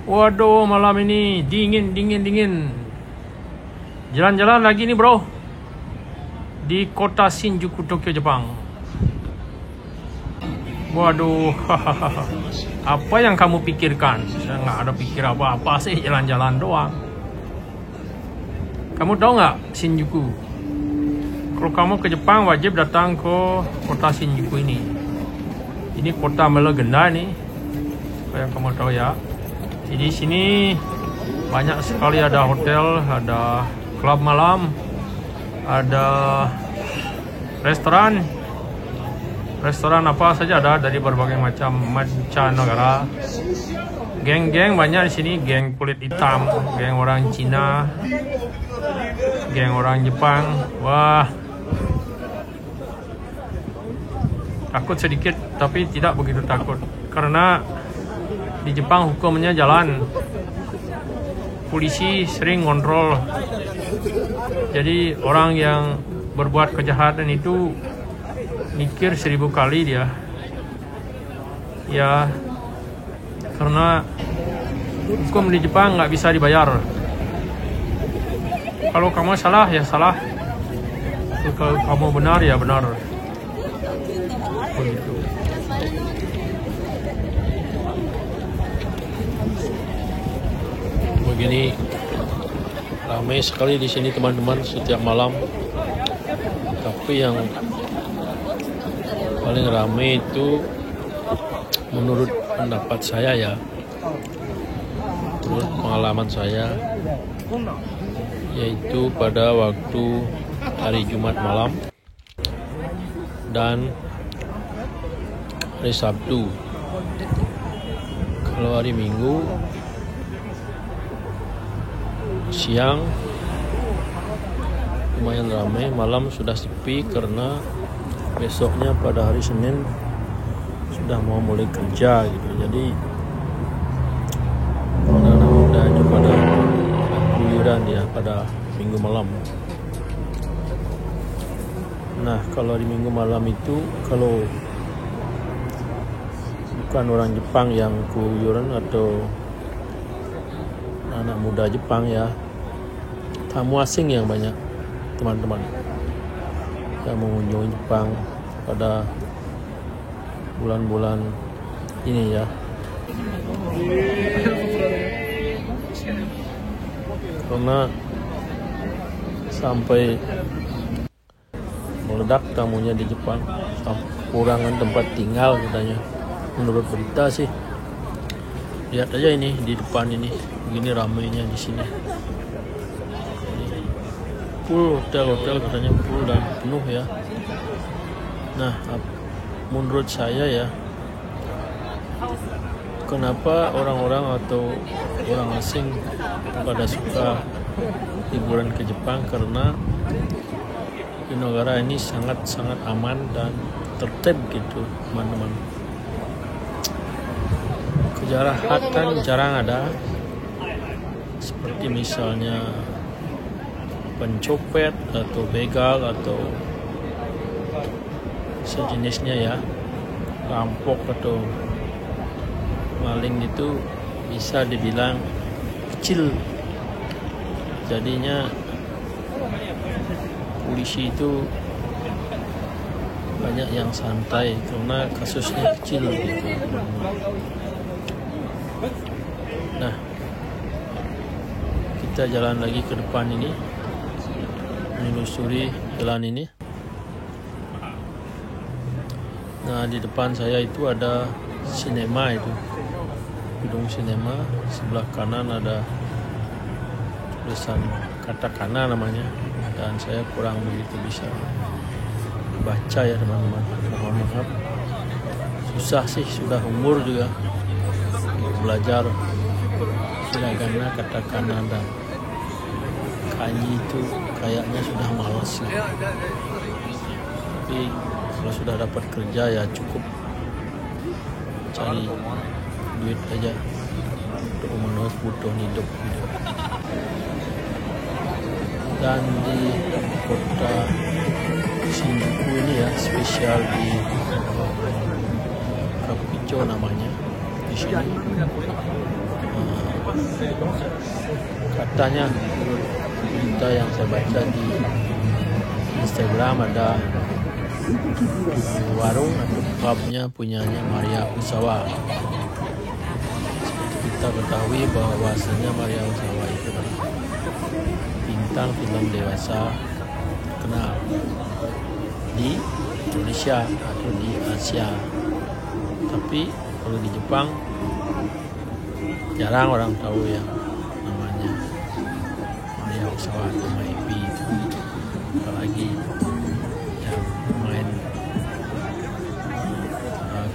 Waduh, malam ini dingin. Jalan-jalan lagi nih bro, di kota Shinjuku, Tokyo, Jepang. Waduh, apa yang kamu pikirkan? Saya nggak ada pikir apa-apa sih, jalan-jalan doang. Kamu tahu nggak Shinjuku? Kalau kamu ke Jepang wajib datang ke kota Shinjuku ini. Ini kota melegenda nih, apa yang kamu tahu ya. Di sini banyak sekali, ada hotel, ada klub malam, ada restoran apa saja ada dari berbagai macam mancanegara. Geng-geng banyak di sini, geng kulit hitam, geng orang Cina, geng orang Jepang. Wah, takut sedikit tapi tidak begitu takut karena di Jepang hukumnya jalan. Polisi sering ngontrol. Jadi orang yang berbuat kejahatan itu mikir 1000 kali dia. Ya, karena hukum di Jepang nggak bisa dibayar. Kalau kamu salah ya salah. Kalau kamu benar ya benar. Begitu. Begini ramai sekali di sini teman-teman setiap malam. Tapi yang paling ramai itu menurut pendapat saya ya, menurut pengalaman saya, yaitu pada waktu hari Jumat malam dan hari Sabtu. Kalau hari Minggu siang lumayan ramai, malam sudah sepi karena besoknya pada hari Senin sudah mau mulai kerja gitu. Jadi anak-anak muda itu pada keluyuran ya pada minggu malam. Nah, kalau di minggu malam itu, kalau bukan orang Jepang yang keluyuran atau anak muda Jepang ya, tamu asing yang banyak teman-teman yang mengunjungi Jepang pada bulan-bulan ini ya. Karena sampai meledak tamunya di Jepang, kekurangan tempat tinggal katanya, menurut berita sih. Lihat aja ini di depan ini, begini ramainya di sini. Full hotel katanya, full dan penuh ya. Nah, menurut saya ya, kenapa orang-orang atau orang asing pada suka liburan ke Jepang? Karena di negara ini sangat-sangat aman dan tertib gitu teman-teman. Kejahatan jarang ada, seperti misalnya pencopet atau begal atau sejenisnya ya, rampok atau maling itu bisa dibilang kecil. Jadinya polisi itu banyak yang santai karena kasusnya kecil gitu. Nah, kita jalan lagi ke depan ini, menelusuri jalan ini. Nah, di depan saya itu ada sinema, itu gedung sinema. Sebelah kanan ada tulisan katakana namanya, dan saya kurang begitu bisa baca ya teman-teman, mohon maaf. Susah sih, sudah umur juga belajar hiragana, katakana dan kanji itu kayaknya sudah malas sih. Tapi kalau sudah dapat kerja ya cukup cari duit aja untuk memenuhi kebutuhan hidup gitu. Dan di kota Shinjuku ini ya, spesial di Kabukicho namanya, di di sini. Katanya berita yang saya baca di Instagram ada warung atau pubnya punyanya Maria Ozawa. Seperti kita ketahui bahwasanya Maria Ozawa itu adalah bintang film dewasa terkenal di Indonesia atau di Asia. Tapi kalau di Jepang jarang orang tahu yang namanya Maria Ozawa atau Maipi, apalagi yang main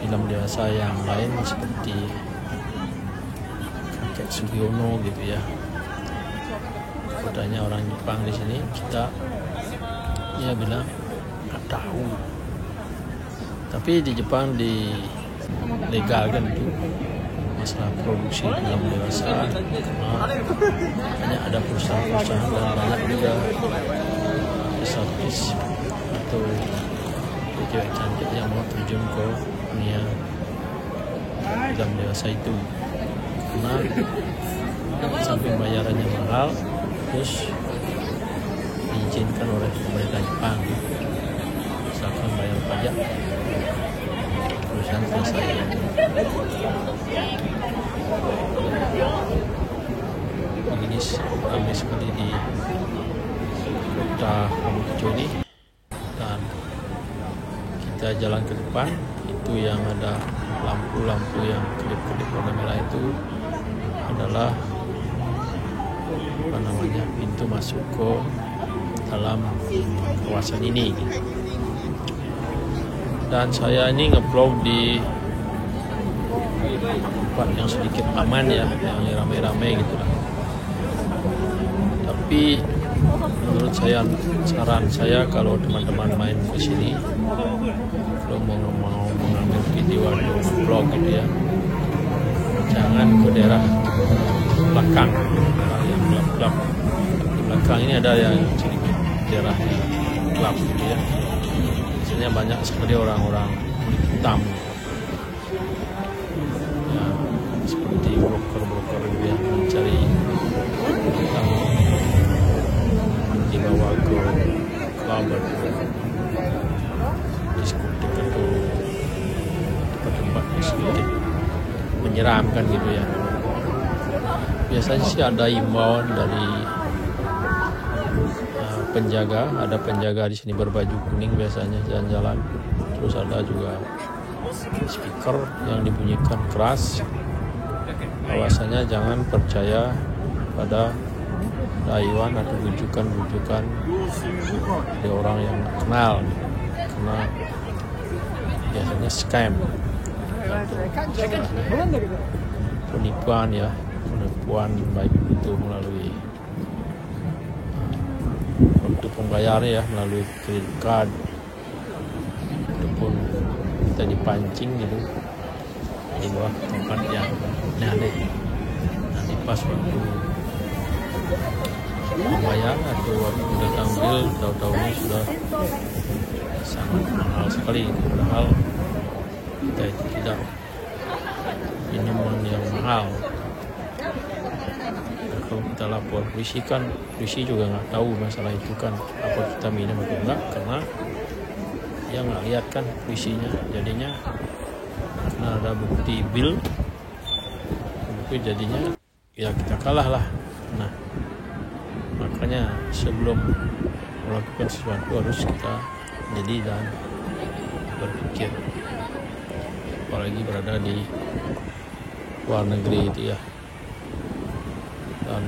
film dewasa yang lain seperti Kakek Sugiono gitu ya. Katanya orang Jepang di sini, kita dia bilang nggak tahu. Tapi di Jepang dilegalkan itu masalah produksi film dewasa, karena ada perusahaan-perusahaan dan banyak juga artis atau cewek cantik yang mau terjun ke dunia film dewasa itu, karena samping bayarannya mahal, terus diizinkan oleh pemerintah Jepang, misalkan bayar pajak perusahaan selesai. Begini ramai sekali di kota Kamukicho ini, dan kita jalan ke depan itu yang ada lampu-lampu yang kedip-kedip warna merah itu adalah pintu masuk ke dalam kawasan ini. Dan saya ini nge-vlog di tempat yang sedikit aman ya, yang ramai-ramai gitu lah. Tapi menurut saya, saran saya kalau teman-teman main ke sini, kalau mau mengambil video atau vlog gitu ya, jangan ke daerah belakang, yang gelap-gelap. Di belakang ini ada yang sedikit daerah gelap gitu ya. Biasanya banyak sekali orang-orang hitam ya, seperti broker-broker gitu ya, mencari hitam, dibawa ke klub atau diskotik atau tempat-tempat yang sedikit menyeramkan gitu ya. Biasanya sih ada imbauan dari penjaga, ada penjaga di sini berbaju kuning biasanya jalan-jalan. Terus ada juga speaker yang dibunyikan keras, bahwasanya jangan percaya pada rayuan atau rujukan-rujukan dari orang yang kenal, karena biasanya scam atau penipuan ya, penipuan baik itu melalui waktu pembayaran ya, melalui credit card ataupun kita dipancing gitu di bawah tempat yang aneh-aneh. Nanti pas waktu membayar atau waktu datang bil, tahu-tahunya sudah sangat mahal sekali, padahal kita itu tidak minuman yang mahal. Kalau kita lapor polisi kan, polisi juga nggak tahu masalah itu kan, apa kita minum atau enggak, karena dia nggak lihat kan polisinya. Jadinya karena ada bukti bil, itu jadinya ya kita kalah lah. Nah, makanya sebelum melakukan sesuatu harus kita jadi dan berpikir, apalagi berada di luar negeri itu ya, dan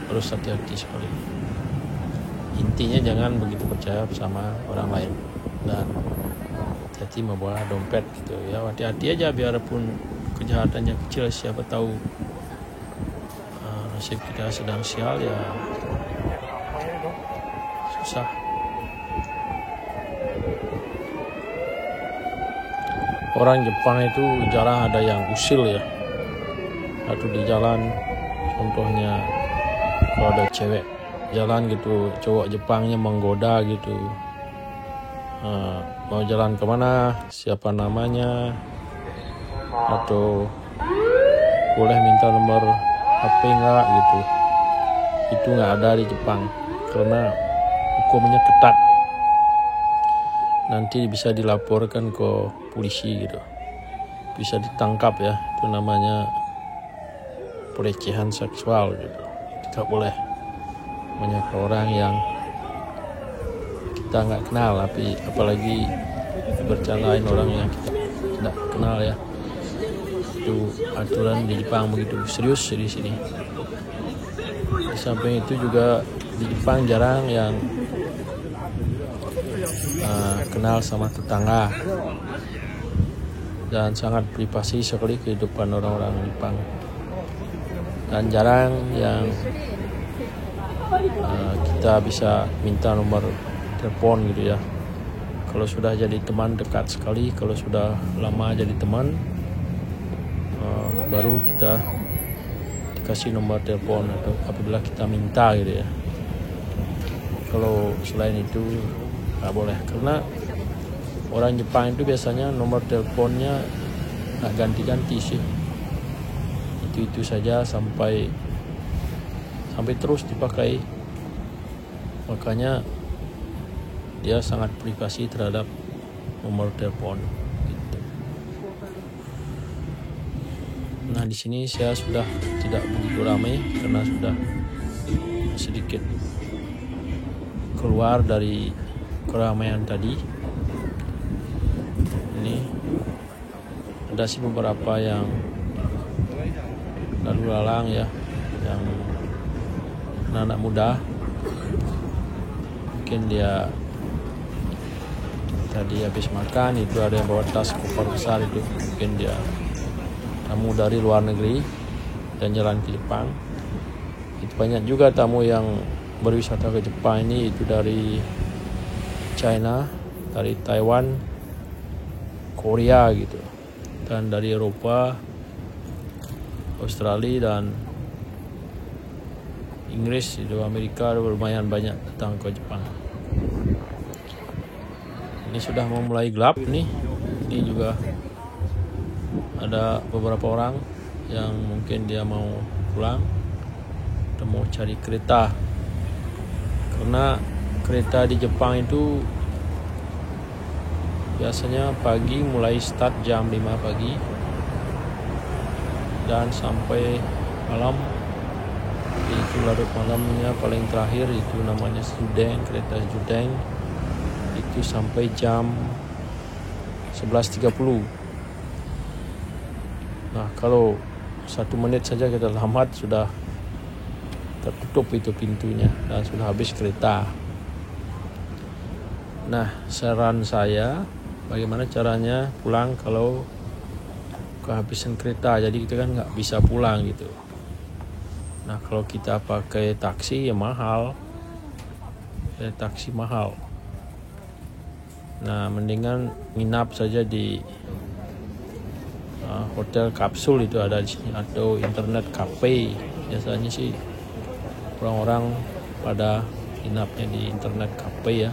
harus hati-hati sekali. Intinya jangan begitu percaya sama orang lain dan hati-hati membawa dompet gitu ya. Hati-hati aja, biarpun kejahatannya kecil, siapa tahu nasib kita sedang sial ya, susah. Orang Jepang itu jarang ada yang usil ya, atau di jalan, contohnya kalau ada cewek jalan gitu, cowok Jepangnya menggoda gitu, mau jalan kemana, siapa namanya, atau boleh minta nomor HP nggak gitu. Itu nggak ada di Jepang karena hukumnya ketat. Nanti bisa dilaporkan ke polisi gitu, bisa ditangkap ya. Itu namanya pelecehan seksual gitu. Tidak boleh banyak orang yang kita nggak kenal, tapi apalagi bercandain orang yang kita tidak kenal ya. Itu aturan di Jepang begitu serius di sini. Di samping itu juga di Jepang jarang yang kenal sama tetangga, dan sangat privasi sekali kehidupan orang-orang Jepang, dan jarang yang kita bisa minta nomor telepon gitu ya. Kalau sudah jadi teman dekat sekali, kalau sudah lama jadi teman, baru kita dikasih nomor telepon atau apabila kita minta gitu ya. Kalau selain itu nggak boleh, karena orang Jepang itu biasanya nomor teleponnya nggak ganti-ganti sih, itu saja sampai terus dipakai. Makanya dia sangat privasi terhadap nomor telepon gitu. Nah, di sini saya sudah tidak begitu ramai karena sudah sedikit keluar dari keramaian tadi. Ini ada sih beberapa yang lalu lalang ya, yang anak muda. Mungkin dia tadi habis makan, itu ada yang bawa tas koper besar, itu mungkin dia tamu dari luar negeri dan jalan ke Jepang. Itu banyak juga tamu yang berwisata ke Jepang ini, itu dari China, dari Taiwan, Korea gitu, dan dari Eropa, Australia, dan Inggris, itu Amerika. Lumayan banyak datang ke Jepang. Ini sudah mau mulai gelap nih. Ini juga ada beberapa orang yang mungkin dia mau pulang atau mau cari kereta, karena kereta di Jepang itu biasanya pagi, mulai start jam 5 pagi dan sampai malam. Itu larut malamnya paling terakhir, itu namanya Judeng, kereta Judeng, itu sampai jam 11.30. Nah, kalau 1 menit saja kita lambat, sudah tertutup itu pintunya dan sudah habis kereta. Nah, saran saya, bagaimana caranya pulang kalau kehabisan kereta, jadi kita kan nggak bisa pulang gitu. Nah, kalau kita pakai taksi ya mahal, taksi mahal. Nah, mendingan nginap saja di hotel kapsul, itu ada di sini, atau internet cafe. Biasanya sih orang-orang pada nginapnya di internet cafe ya.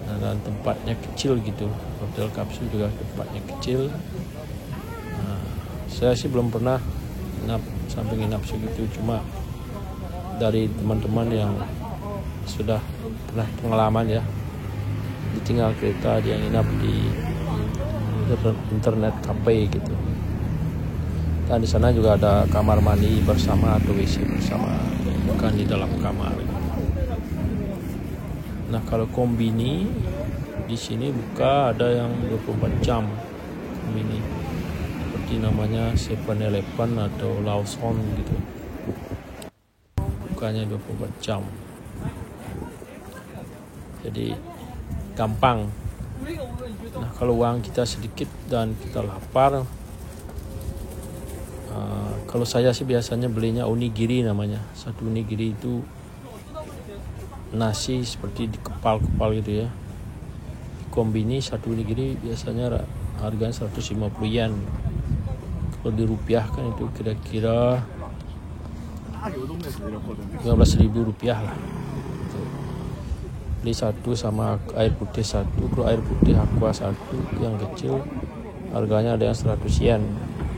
Nah, dan tempatnya kecil gitu, hotel kapsul juga tempatnya kecil. Nah, saya sih belum pernah sampai nginap segitu, cuma dari teman-teman yang sudah pernah pengalaman ya, ditinggal kereta, dia nginap di internet cafe gitu. Dan di sana juga ada kamar mandi bersama atau WC bersama, bukan di dalam kamar. Nah, kalau kombini di sini buka, ada yang 24 jam kombini, seperti namanya 7-Eleven atau Lawson gitu, bukanya 24 jam. Jadi gampang. Nah, kalau uang kita sedikit dan kita lapar, kalau saya sih biasanya belinya onigiri namanya. Satu onigiri itu nasi seperti di kepal-kepal gitu ya. Kombini satu onigiri biasanya harganya 150 yen. Kalau dirupiahkan itu kira-kira 15.000 rupiah lah. Beli satu sama air putih satu. Kalau air putih aqua satu yang kecil harganya ada yang 100 yen.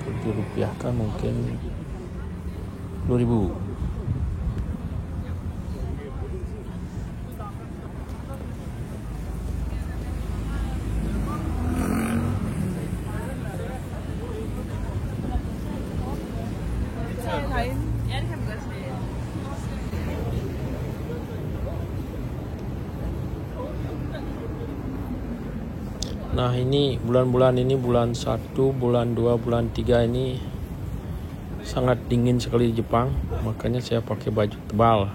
Itu dirupiahkan mungkin 10.000. Nah ini bulan-bulan ini, bulan 1, bulan 2, bulan 3 ini sangat dingin sekali di Jepang. Makanya saya pakai baju tebal.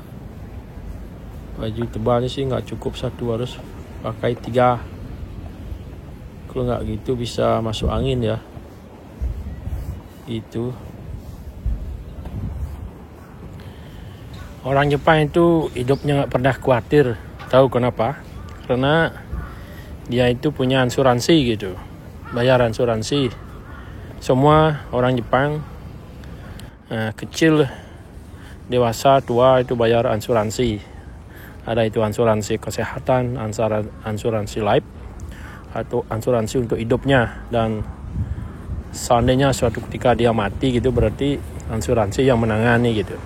Baju tebalnya sih nggak cukup 1, harus pakai 3. Kalau nggak gitu bisa masuk angin ya. Itu orang Jepang itu hidupnya nggak pernah khawatir. Tahu kenapa? Karena dia itu punya asuransi gitu, bayar asuransi. Semua orang Jepang kecil, dewasa, tua itu bayar asuransi. Ada itu asuransi kesehatan, asuransi life, atau asuransi untuk hidupnya. Dan seandainya suatu ketika dia mati gitu, berarti asuransi yang menangani gitu.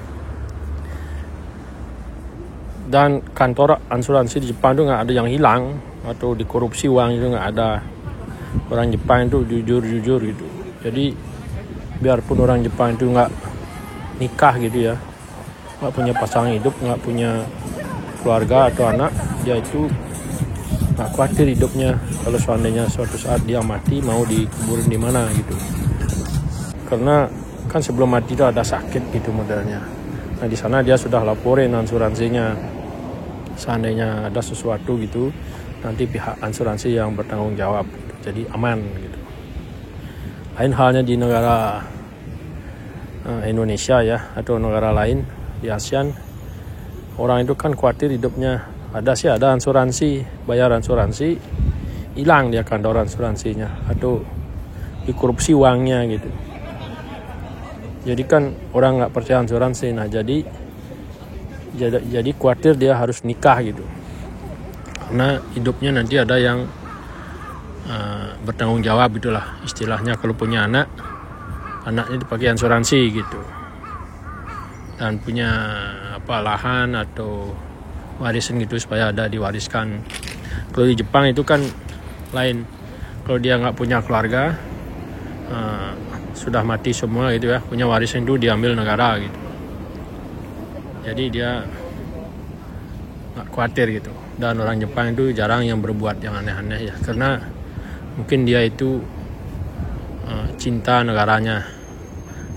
Dan kantor asuransi di Jepang itu nggak ada yang hilang atau dikorupsi uang, itu nggak ada. Orang Jepang itu jujur gitu. Jadi biarpun orang Jepang itu nggak nikah gitu ya, nggak punya pasangan hidup, nggak punya keluarga atau anak, dia itu nggak khawatir hidupnya kalau seandainya suatu saat dia mati mau dikuburin di mana gitu. Karena kan sebelum mati itu ada sakit gitu modelnya. Nah di sana dia sudah laporin asuransinya. Seandainya ada sesuatu gitu, nanti pihak asuransi yang bertanggung jawab, jadi aman gitu. Lain halnya di negara Indonesia ya, atau negara lain di ASEAN, orang itu kan khawatir hidupnya. Ada asuransi, bayar asuransi, hilang dia kantor asuransinya atau dikorupsi uangnya gitu. Jadi kan orang nggak percaya asuransi. Nah jadi khawatir dia harus nikah gitu, karena hidupnya nanti ada yang bertanggung jawab gitulah istilahnya. Kalau punya anaknya dipakai asuransi gitu, dan punya lahan atau warisan gitu supaya ada diwariskan. Kalau di Jepang itu kan lain. Kalau dia nggak punya keluarga, sudah mati semua gitu ya, punya warisan itu diambil negara gitu. Jadi dia nggak khawatir gitu. Dan orang Jepang itu jarang yang berbuat yang aneh-aneh ya, karena mungkin dia itu cinta negaranya,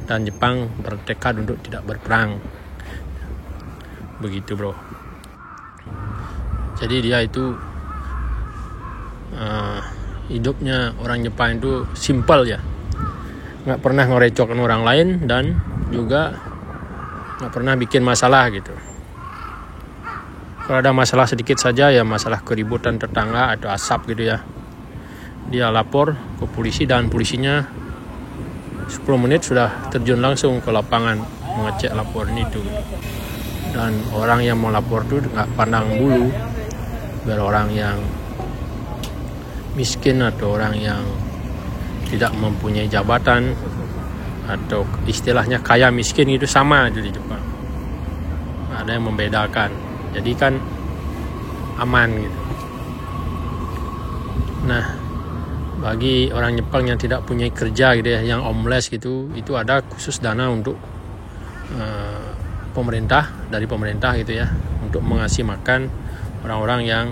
dan Jepang bertekad untuk tidak berperang. Begitu bro. Jadi dia itu hidupnya orang Jepang itu simpel ya, nggak pernah ngerecokin orang lain, dan juga nggak pernah bikin masalah gitu. Kalau ada masalah sedikit saja ya, masalah keributan tetangga atau asap gitu ya, dia lapor ke polisi, dan polisinya 10 menit sudah terjun langsung ke lapangan mengecek laporan itu gitu. Dan orang yang mau lapor itu nggak pandang bulu, biar orang yang miskin atau orang yang tidak mempunyai jabatan atau istilahnya kaya miskin itu sama aja di Jepang. Ada yang membedakan. Jadi kan aman gitu. Nah, bagi orang Jepang yang tidak punya kerja gitu ya, yang homeless gitu, itu ada khusus dana untuk dari pemerintah gitu ya, untuk mengasih makan orang-orang yang